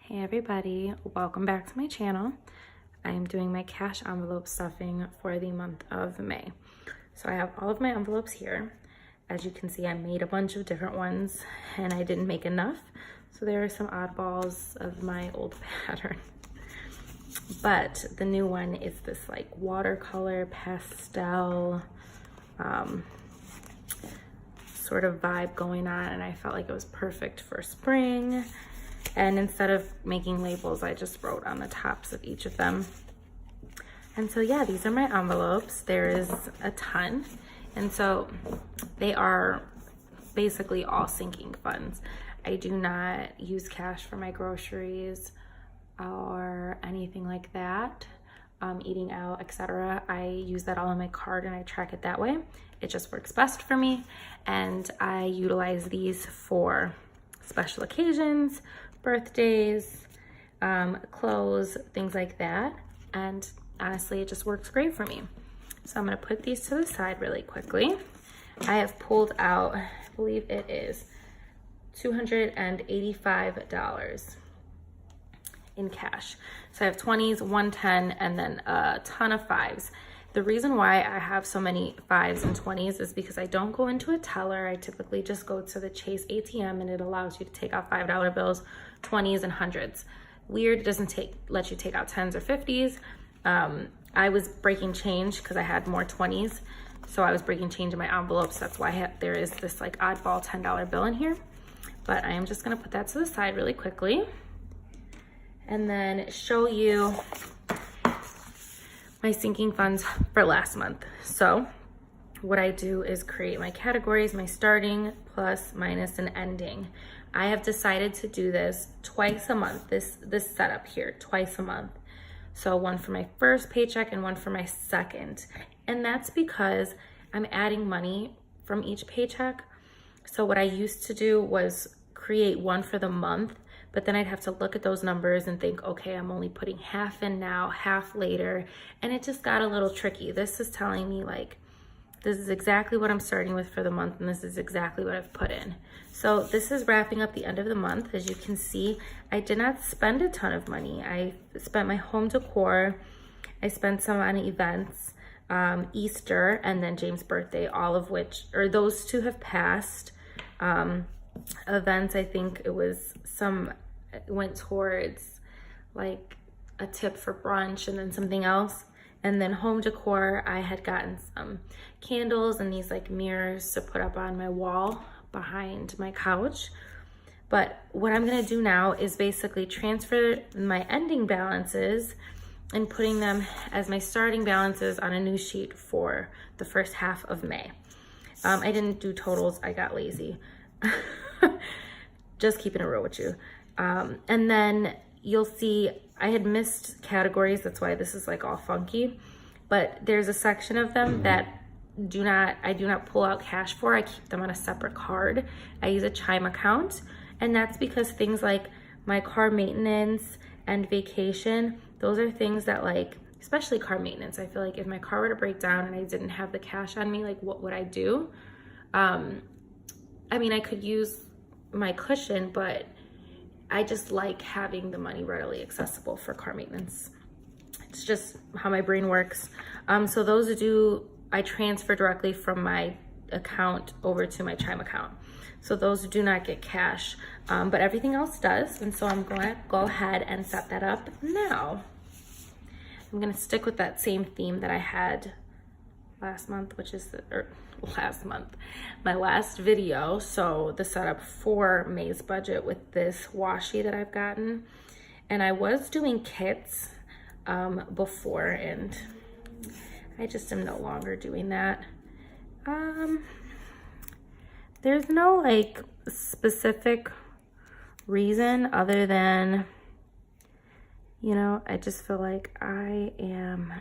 Hey everybody, welcome back to my channel. I am doing my cash envelope stuffing for the month of May. So I have all of my envelopes here. As you can see, I made a bunch of different ones and I didn't make enough. So there are some oddballs of my old pattern. But the new one is this like watercolor pastel sort of vibe going on, and I felt like it was perfect for spring. And instead of making labels, I just wrote on the tops of each of them. And so yeah, these are my envelopes. There is a ton. And so they are basically all sinking funds. I do not use cash for my groceries or anything like that, eating out, etc. I use that all on my card and I track it that way. It just works best for me. And I utilize these for special occasions, birthdays, clothes, things like that. And honestly, it just works great for me. So I'm gonna put these to the side really quickly. I have pulled out, I believe it is $285 in cash. So I have 20s, 110, and then a ton of 5s. The reason why I have so many 5s and 20s is because I don't go into a teller. I typically just go to the Chase ATM and it allows you to take out $5 bills, 20s, and 100s. Weird, it doesn't let you take out 10s or 50s. I was breaking change because I had more 20s. So I was breaking change in my envelopes. That's why there is this like oddball $10 bill in here. But I am just gonna put that to the side really quickly and then show you my sinking funds for last month. So what I do is create my categories, my starting, plus, minus, and ending. I have decided to do this twice a month, this setup here, twice a month. So one for my first paycheck and one for my second. And that's because I'm adding money from each paycheck. So what I used to do was create one for the month, but then I'd have to look at those numbers and think, okay, I'm only putting half in now, half later. And it just got a little tricky. This is telling me like, this is exactly what I'm starting with for the month, and this is exactly what I've put in. So this is wrapping up the end of the month. As you can see, I did not spend a ton of money. I spent my home decor. I spent some on events, Easter, and then James' birthday, all of which, or those two have passed. Events, I think it was went towards like a tip for brunch and then something else. And then home decor, I had gotten some candles and these like mirrors to put up on my wall behind my couch. But what I'm gonna do now is basically transfer my ending balances and putting them as my starting balances on a new sheet for the first half of May. I didn't do totals, I got lazy. Just keeping it real with you. And then you'll see I had missed categories. That's why this is like all funky, but there's a section of them that I do not pull out cash for. I keep them on a separate card. I use a Chime account. And that's because things like my car maintenance and vacation, those are things that like, especially car maintenance. I feel like if my car were to break down and I didn't have the cash on me, like what would I do? I mean, I could use my cushion, but I just like having the money readily accessible for car maintenance. It's just how my brain works. So those I transfer directly from my account over to my Chime account. So those do not get cash, but everything else does. And so I'm gonna go ahead and set that up now. I'm gonna stick with that same theme that I had last month, which is my last video. So the setup for May's budget with this washi that I've gotten. And I was doing kits before, and I just am no longer doing that. There's no like specific reason other than, you know, I just feel like I am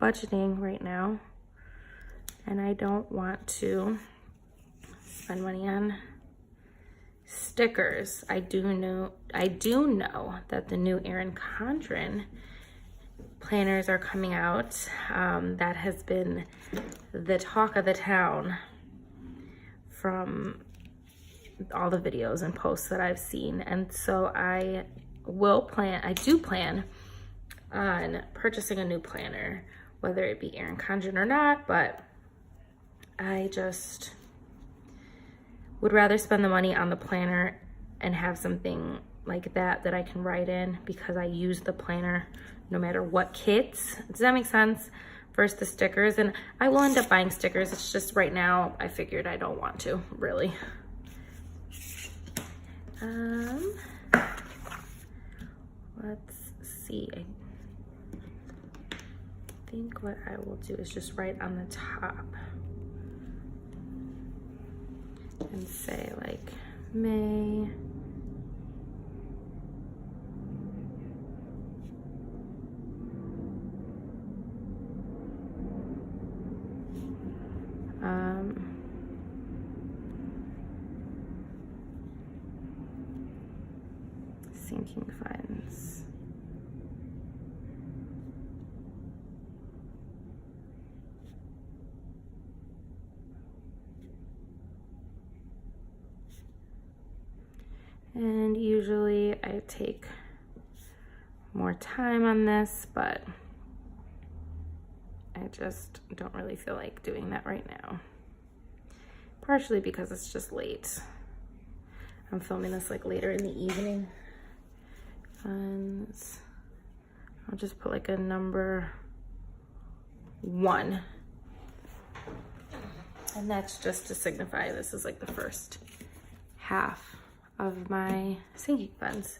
budgeting right now. And I don't want to spend money on stickers. I do know that the new ERIN CONDREN planners are coming out. That has been the talk of the town from all the videos and posts that I've seen. And so I I do plan on purchasing a new planner, whether it be ERIN CONDREN or not, but I just would rather spend the money on the planner and have something like that I can write in, because I use the planner no matter what kits. Does that make sense? Versus the stickers, and I will end up buying stickers. It's just right now I figured I don't want to, really. Let's see. I think what I will do is just write on the top and say like May. Sinking funds. And usually I take more time on this, but I just don't really feel like doing that right now. Partially because it's just late. I'm filming this like later in the evening. And I'll just put like a number 1. And that's just to signify this is like the first half of my sinking funds.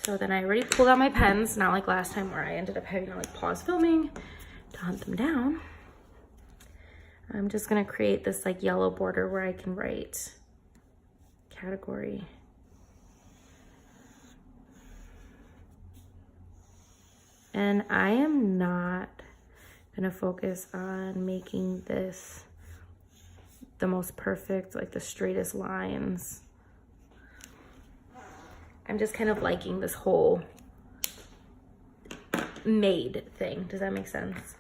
So then I already pulled out my pens, not like last time where I ended up having to like pause filming to hunt them down. I'm just gonna create this like yellow border where I can write category. And I am not gonna focus on making this the most perfect, like the straightest lines. I'm just kind of liking this whole made thing. Does that make sense?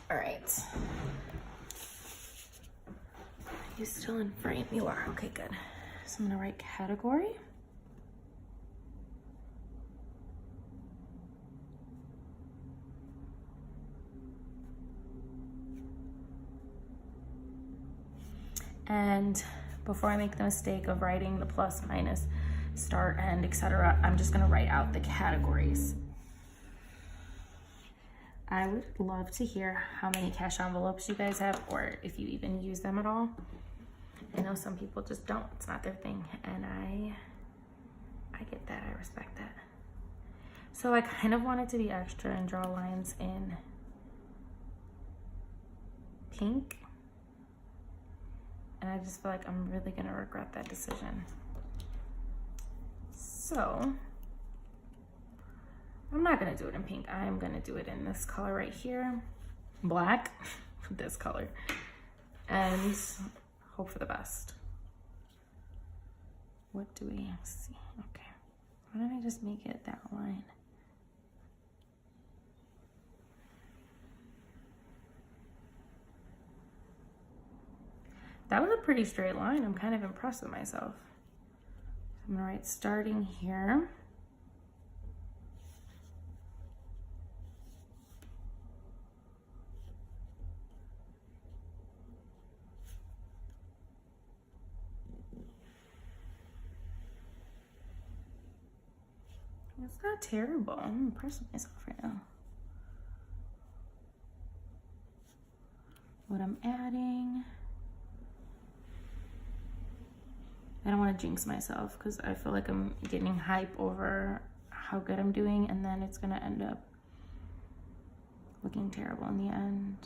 All right. Are you still in frame? You are, okay, good. So I'm gonna write category. And before I make the mistake of writing the plus, minus, start, end, etc., I'm just gonna write out the categories. I would love to hear how many cash envelopes you guys have, or if you even use them at all. I know some people just don't, it's not their thing, and I get that, I respect that. So I kind of wanted to be extra and draw lines in pink. And I just feel like I'm really gonna regret that decision. So, I'm not gonna do it in pink. I'm gonna do it in this color right here, black, this color, and hope for the best. What do we see? Okay, why don't I just make it that line? That was a pretty straight line. I'm kind of impressed with myself. I'm gonna write starting here. It's not terrible. I'm impressed with myself right now. What I'm adding. I don't want to jinx myself because I feel like I'm getting hype over how good I'm doing, and then it's going to end up looking terrible in the end.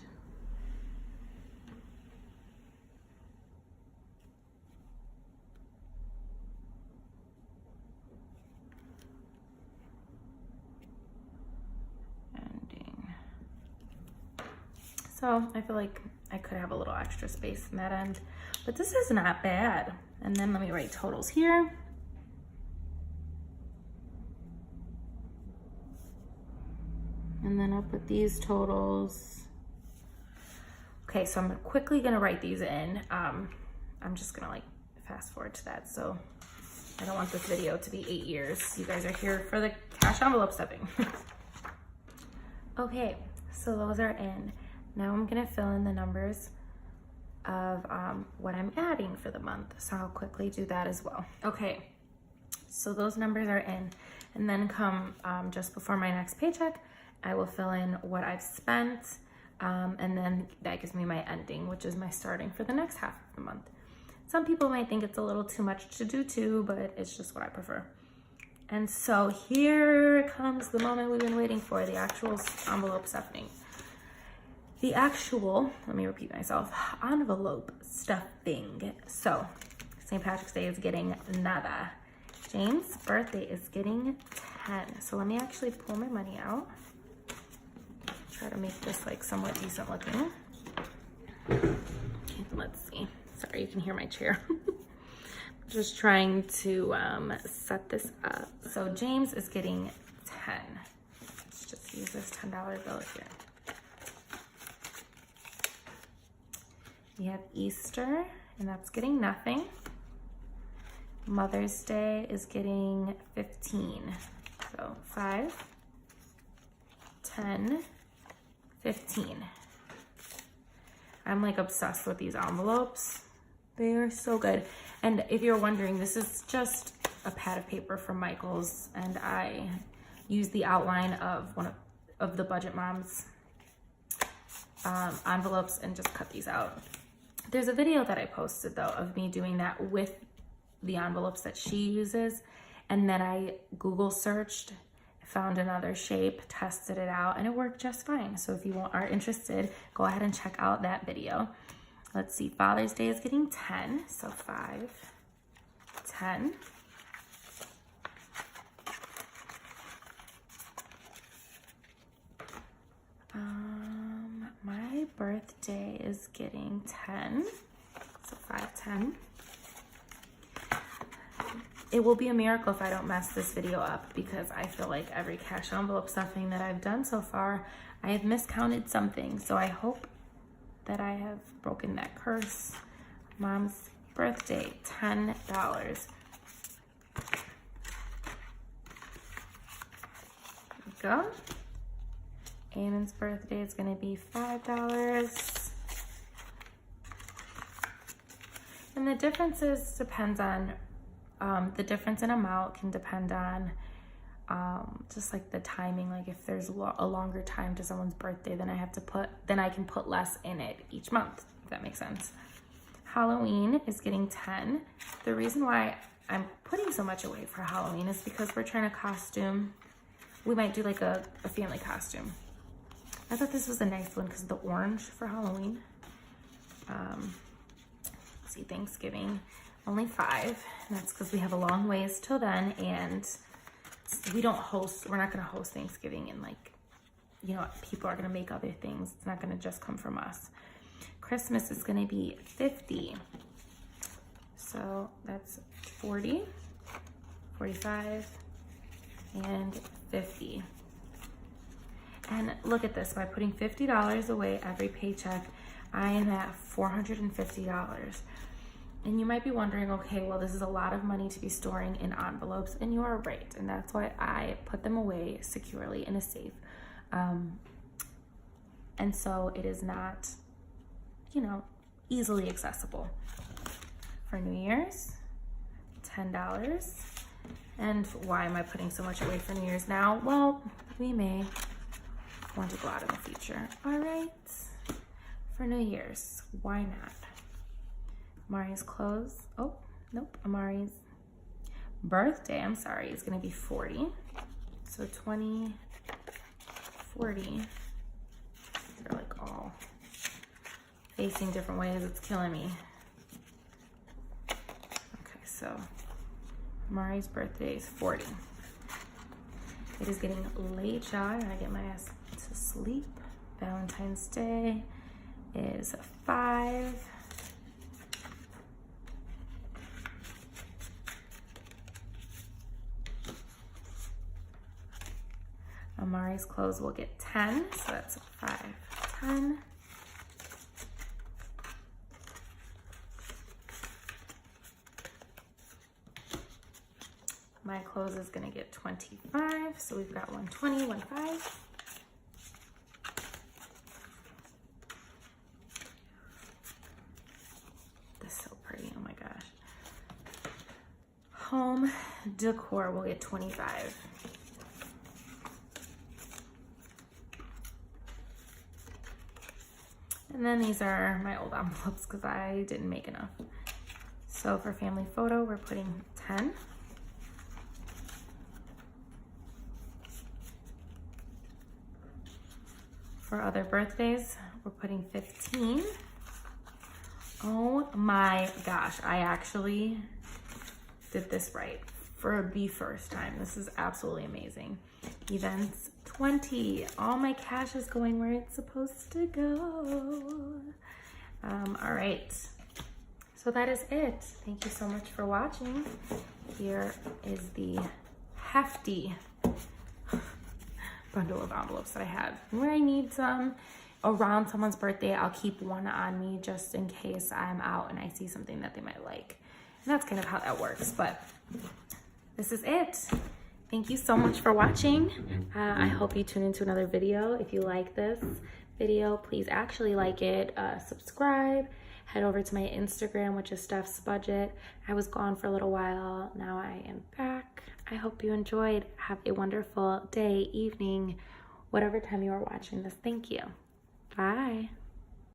Ending. So I feel like I could have a little extra space in that end, but this is not bad. And then let me write totals here. And then I'll put these totals. Okay, so I'm quickly gonna write these in. I'm just gonna like fast forward to that. So I don't want this video to be 8 years. You guys are here for the cash envelope stuffing. Okay, so those are in. Now I'm gonna fill in the numbers of what I'm adding for the month. So I'll quickly do that as well. Okay, so those numbers are in. And then come just before my next paycheck, I will fill in what I've spent. And then that gives me my ending, which is my starting for the next half of the month. Some people might think it's a little too much to do too, but it's just what I prefer. And so here comes the moment we've been waiting for, the actual envelope stuffing. The actual, let me repeat myself, envelope stuffing. So St. Patrick's Day is getting nada. James' birthday is getting 10. So let me actually pull my money out. Try to make this like somewhat decent looking. Let's see. Sorry, you can hear my chair. Just trying to set this up. So James is getting 10. Let's just use this $10 bill here. We have Easter, and that's getting nothing. Mother's Day is getting 15. So 5, 10, 15. I'm like obsessed with these envelopes. They are so good. And if you're wondering, this is just a pad of paper from Michael's, and I use the outline of one of the Budget Moms envelopes and just cut these out. There's a video that I posted though of me doing that with the envelopes that she uses, and then I Google searched, found another shape, tested it out, and it worked just fine. So if you are interested, go ahead and check out that video. Let's see, Father's Day is getting 10, so 5, 10. My birthday is getting 10, so 5, 10. It will be a miracle if I don't mess this video up, because I feel like every cash envelope stuffing that I've done so far, I have miscounted something. So I hope that I have broken that curse. Mom's birthday, $10. There we go. Eamon's birthday is gonna be $5. And the differences depends on, the difference in amount can depend on just like the timing. Like if there's a longer time to someone's birthday, then I can put less in it each month, if that makes sense. Halloween is getting 10. The reason why I'm putting so much away for Halloween is because we're trying to costume. We might do like a family costume. I thought this was a nice one because of the orange for Halloween. Let's see, Thanksgiving, only 5. And that's because we have a long ways till then, and we're not gonna host Thanksgiving, and like, you know, people are gonna make other things. It's not gonna just come from us. Christmas is gonna be 50. So that's 40, 45, and 50. And look at this, by putting $50 away every paycheck, I am at $450. And you might be wondering, okay, well, this is a lot of money to be storing in envelopes, and you are right. And that's why I put them away securely in a safe. And so it is not, you know, easily accessible. For New Year's, $10. And why am I putting so much away for New Year's now? Well, we may want to go out in the future. All right, for New Year's, why not? Amari's clothes, oh, nope, Amari's birthday, I'm sorry, is gonna be 40. So 20, 40, they're like all facing different ways, it's killing me. Okay, so Amari's birthday is 40. It is getting late, y'all. I gotta get my ass to sleep. Valentine's Day is 5. Amari's clothes will get 10, so that's 5, 10. my clothes is gonna get 25. So we've got 120, 15. This is so pretty, oh my gosh. Home decor will get 25. And then these are my old envelopes because I didn't make enough. So for family photo, we're putting 10. For other birthdays, we're putting 15. Oh my gosh, I actually did this right for the first time. This is absolutely amazing. Events, 20. All my cash is going where it's supposed to go. All right, so that is it. Thank you so much for watching. Here is the hefty bundle of envelopes that I have. When I need some around someone's birthday, I'll keep one on me just in case I'm out and I see something that they might like. And that's kind of how that works, but this is it. Thank you so much for watching. I hope you tune into another video. If you like this video, please actually like it, subscribe, head over to my Instagram, which is Steph's Budget. I was gone for a little while, now I am back. I hope you enjoyed. Have a wonderful day, evening, whatever time you are watching this. Thank you. Bye.